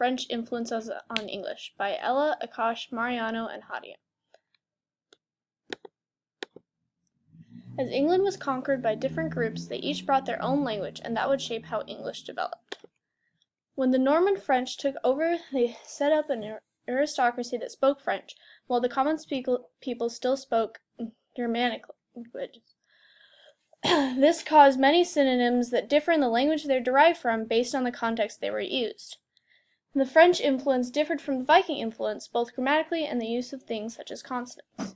French Influences on English by Ella, Akash, Mariano, and Hadia. As England was conquered by different groups, they each brought their own language, and that would shape how English developed. When the Norman French took over, they set up an aristocracy that spoke French, while the common people still spoke Germanic languages. This caused many synonyms that differ in the language they're derived from based on the context they were used. The French influence differed from the Viking influence, both grammatically and the use of things such as consonants.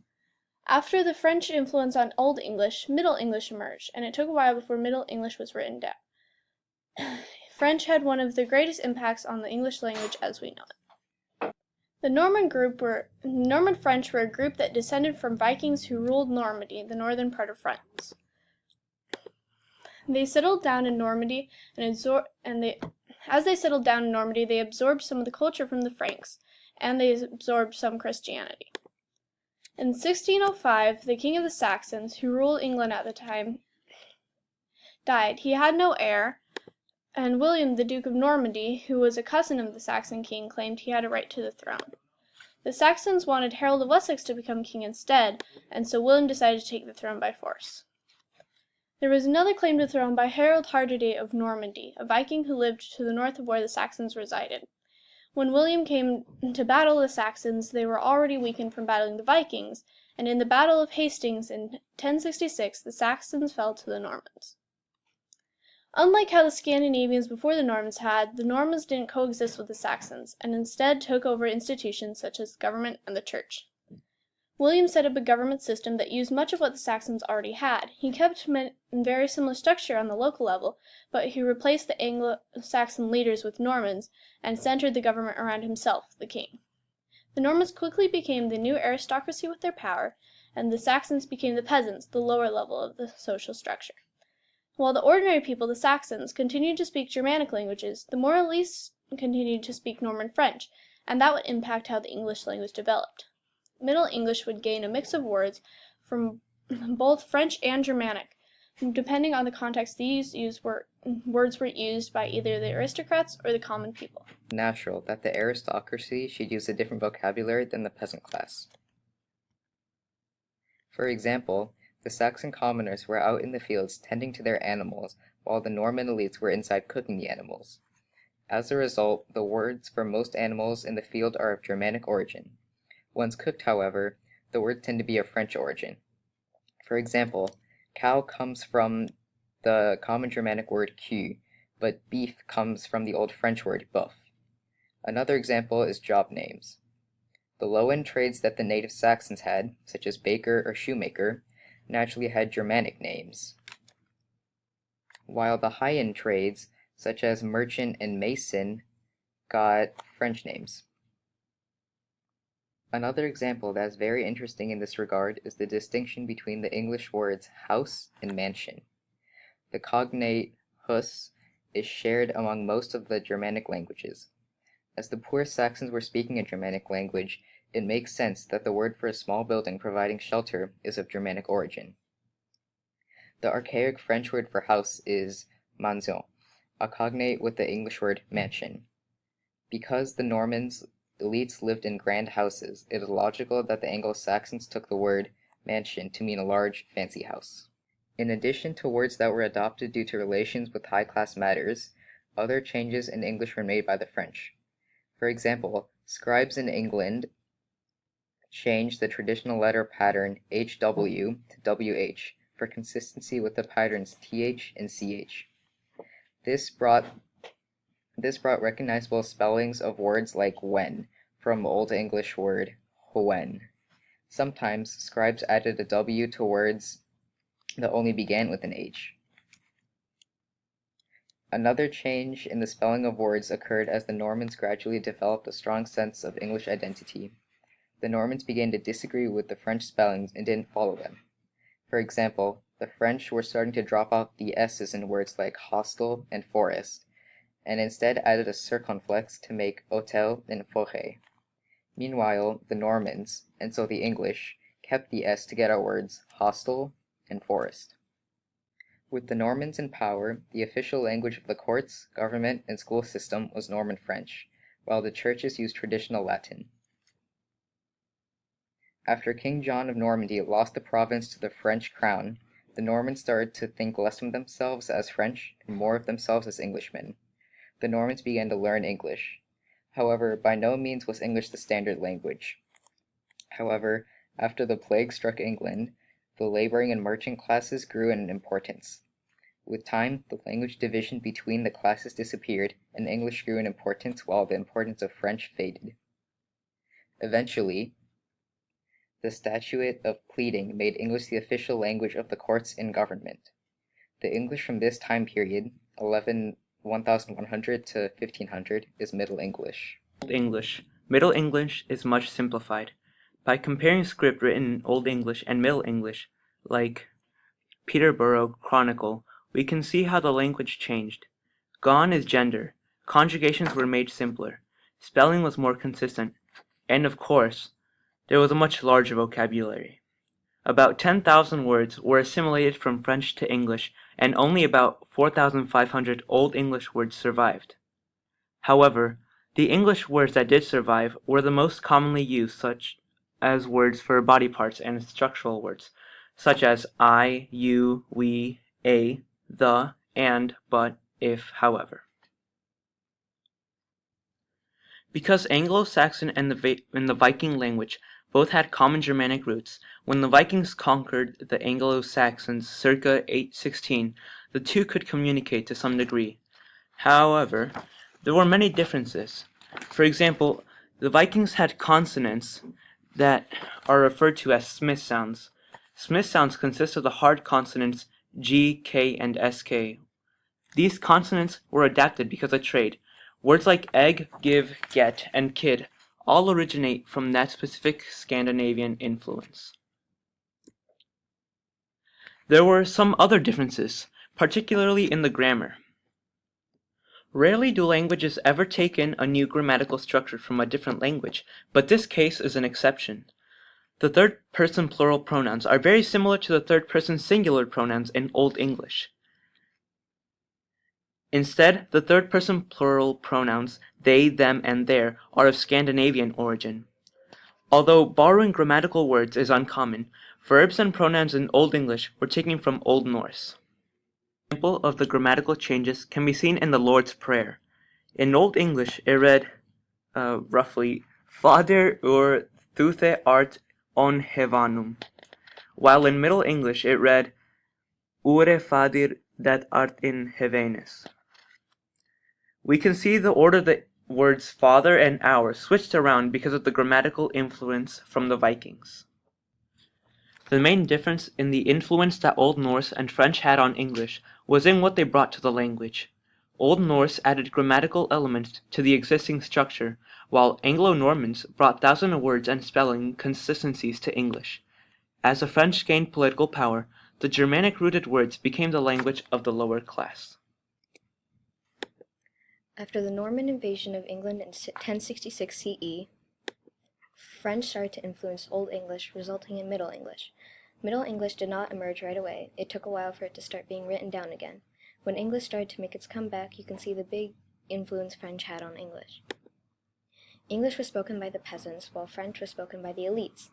After the French influence on Old English, Middle English emerged, and it took a while before Middle English was written down. French had one of the greatest impacts on the English language as we know it. The Norman French were a group that descended from Vikings who ruled Normandy, the northern part of France. They settled down in Normandy, as they settled down in Normandy, they absorbed some of the culture from the Franks, and they absorbed some Christianity. In 1605, the king of the Saxons, who ruled England at the time, died. He had no heir, and William, the Duke of Normandy, who was a cousin of the Saxon king, claimed he had a right to the throne. The Saxons wanted Harold of Wessex to become king instead, and so William decided to take the throne by force. There was another claim to the throne by Harold Hardrada of Normandy, a Viking who lived to the north of where the Saxons resided. When William came to battle the Saxons, they were already weakened from battling the Vikings, and in the Battle of Hastings in 1066, the Saxons fell to the Normans. Unlike how the Scandinavians before the Normans had, the Normans didn't coexist with the Saxons, and instead took over institutions such as government and the church. William set up a government system that used much of what the Saxons already had. He kept very similar structure on the local level, but he replaced the Anglo-Saxon leaders with Normans and centered the government around himself, the king. The Normans quickly became the new aristocracy with their power, and the Saxons became the peasants, the lower level of the social structure. While the ordinary people, the Saxons, continued to speak Germanic languages, the more elites continued to speak Norman French, and that would impact how the English language developed. Middle English would gain a mix of words from both French and Germanic. Depending on the context, these words were used by either the aristocrats or the common people. Natural that the aristocracy should use a different vocabulary than the peasant class. For example, the Saxon commoners were out in the fields tending to their animals, while the Norman elites were inside cooking the animals. As a result, the words for most animals in the field are of Germanic origin. Once cooked, however, the words tend to be of French origin. For example, cow comes from the common Germanic word cul, but beef comes from the old French word bœuf. Another example is job names. The low-end trades that the native Saxons had, such as baker or shoemaker, naturally had Germanic names, while the high-end trades, such as merchant and mason, got French names. Another example that is very interesting in this regard is the distinction between the English words house and mansion. The cognate hus is shared among most of the Germanic languages. As the poor Saxons were speaking a Germanic language, it makes sense that the word for a small building providing shelter is of Germanic origin. The archaic French word for house is maison, a cognate with the English word mansion. Because the Normans elites lived in grand houses, it is logical that the Anglo-Saxons took the word mansion to mean a large, fancy house. In addition to words that were adopted due to relations with high-class matters, other changes in English were made by the French. For example, scribes in England changed the traditional letter pattern HW to WH for consistency with the patterns TH and CH. This brought recognizable spellings of words like when, from Old English word when. Sometimes scribes added a W to words that only began with an H. Another change in the spelling of words occurred as the Normans gradually developed a strong sense of English identity. The Normans began to disagree with the French spellings and didn't follow them. For example, the French were starting to drop out the S's in words like hostel and forest, and instead added a circumflex to make hôtel and forêt. Meanwhile, the Normans, and so the English, kept the S to get our words hostel and forest. With the Normans in power, the official language of the courts, government, and school system was Norman French, while the churches used traditional Latin. After King John of Normandy lost the province to the French crown, the Normans started to think less of themselves as French and more of themselves as Englishmen. The Normans began to learn English. However, by no means was English the standard language. However, after the plague struck England, the laboring and merchant classes grew in importance. With time, the language division between the classes disappeared, and English grew in importance while the importance of French faded. Eventually, the Statute of Pleading made English the official language of the courts and government. The English from this time period, 1100 to 1500, is Middle English. Old English. Middle English is much simplified. By comparing script written in Old English and Middle English, like Peterborough Chronicle, we can see how the language changed. Gone is gender. Conjugations were made simpler. Spelling was more consistent. And of course, there was a much larger vocabulary. About 10,000 words were assimilated from French to English, and only about 4,500 Old English words survived. However, the English words that did survive were the most commonly used, such as words for body parts and structural words, such as I, you, we, a, the, and, but, if, however. Because Anglo-Saxon and the Viking language both had common Germanic roots, when the Vikings conquered the Anglo-Saxons circa 816, the two could communicate to some degree. However, there were many differences. For example, the Vikings had consonants that are referred to as Smith sounds. Smith sounds consist of the hard consonants G, K, and SK. These consonants were adapted because of trade. Words like egg, give, get, and kid all originate from that specific Scandinavian influence. There were some other differences, particularly in the grammar. Rarely do languages ever take in a new grammatical structure from a different language, but this case is an exception. The third-person plural pronouns are very similar to the third-person singular pronouns in Old English. Instead, the third-person plural pronouns they, them, and their are of Scandinavian origin. Although borrowing grammatical words is uncommon, verbs and pronouns in Old English were taken from Old Norse. An example of the grammatical changes can be seen in the Lord's Prayer. In Old English, it read roughly, Fader ur thuthe art on heavenum, while in Middle English it read, Ure Fadir that art in heavenes. We can see the order the words father and our switched around because of the grammatical influence from the Vikings. The main difference in the influence that Old Norse and French had on English was in what they brought to the language. Old Norse added grammatical elements to the existing structure, while Anglo-Normans brought thousands of words and spelling consistencies to English. As the French gained political power, the Germanic-rooted words became the language of the lower class. After the Norman invasion of England in 1066 CE, French started to influence Old English, resulting in Middle English. Middle English did not emerge right away. It took a while for it to start being written down again. When English started to make its comeback, you can see the big influence French had on English. English was spoken by the peasants, while French was spoken by the elites.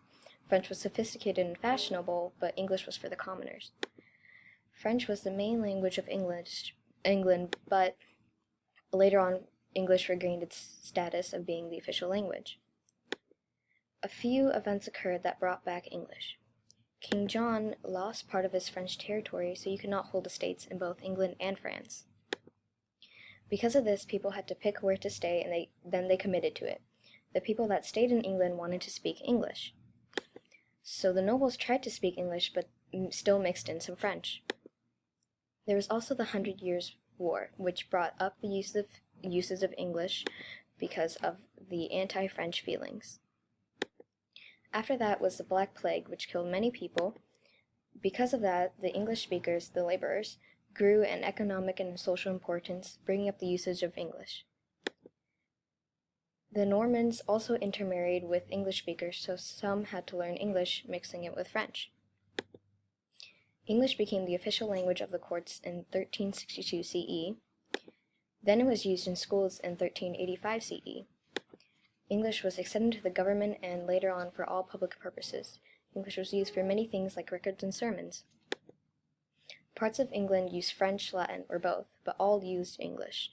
French was sophisticated and fashionable, but English was for the commoners. French was the main language of England, but later on, English regained its status of being the official language. A few events occurred that brought back English. King John lost part of his French territory, so you could not hold estates in both England and France. Because of this, people had to pick where to stay, and then they committed to it. The people that stayed in England wanted to speak English. So the nobles tried to speak English, but still mixed in some French. There was also the 100 Years' War, which brought up the uses of English because of the anti-French feelings. After that was the Black Plague, which killed many people. Because of that, the English speakers, the laborers, grew in economic and social importance, bringing up the usage of English. The Normans also intermarried with English speakers, so some had to learn English, mixing it with French. English became the official language of the courts in 1362 CE. Then it was used in schools in 1385 CE. English was extended to the government and later on for all public purposes. English was used for many things like records and sermons. Parts of England used French, Latin, or both, but all used English.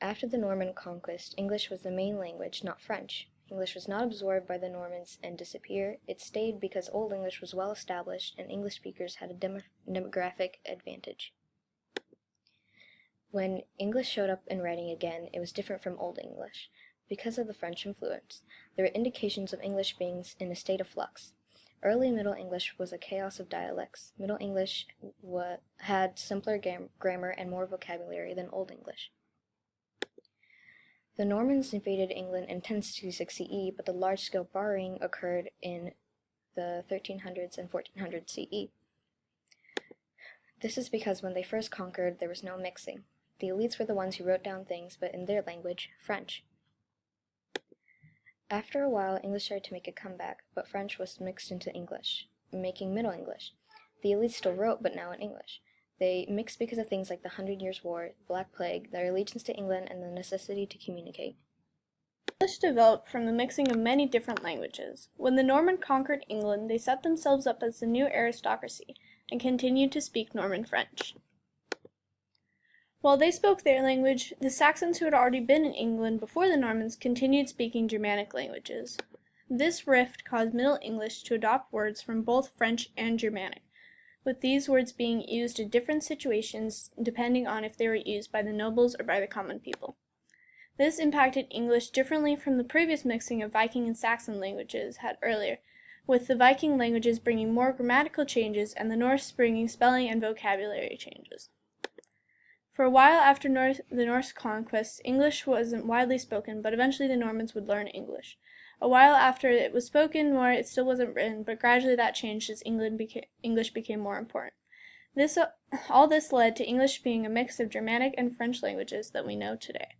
After the Norman conquest, English was the main language, not French. English was not absorbed by the Normans and disappeared. It stayed because Old English was well established and English speakers had a demographic advantage. When English showed up in writing again, it was different from Old English. Because of the French influence, there were indications of English being in a state of flux. Early Middle English was a chaos of dialects. Middle English had simpler grammar and more vocabulary than Old English. The Normans invaded England in 1066 CE, but the large-scale borrowing occurred in the 1300s and 1400s CE. This is because when they first conquered, there was no mixing. The elites were the ones who wrote down things, but in their language, French. After a while, English started to make a comeback, but French was mixed into English, making Middle English. The elites still wrote, but now in English. They mixed because of things like the 100 Years' War, the Black Plague, their allegiance to England, and the necessity to communicate. English developed from the mixing of many different languages. When the Normans conquered England, they set themselves up as the new aristocracy and continued to speak Norman French. While they spoke their language, the Saxons who had already been in England before the Normans continued speaking Germanic languages. This rift caused Middle English to adopt words from both French and Germanic, with these words being used in different situations depending on if they were used by the nobles or by the common people. This impacted English differently from the previous mixing of Viking and Saxon languages had earlier, with the Viking languages bringing more grammatical changes and the Norse bringing spelling and vocabulary changes. For a while after the Norse conquest, English wasn't widely spoken, but eventually the Normans would learn English. A while after it was spoken more, it still wasn't written, but gradually that changed as English became more important. All this led to English being a mix of Germanic and French languages that we know today.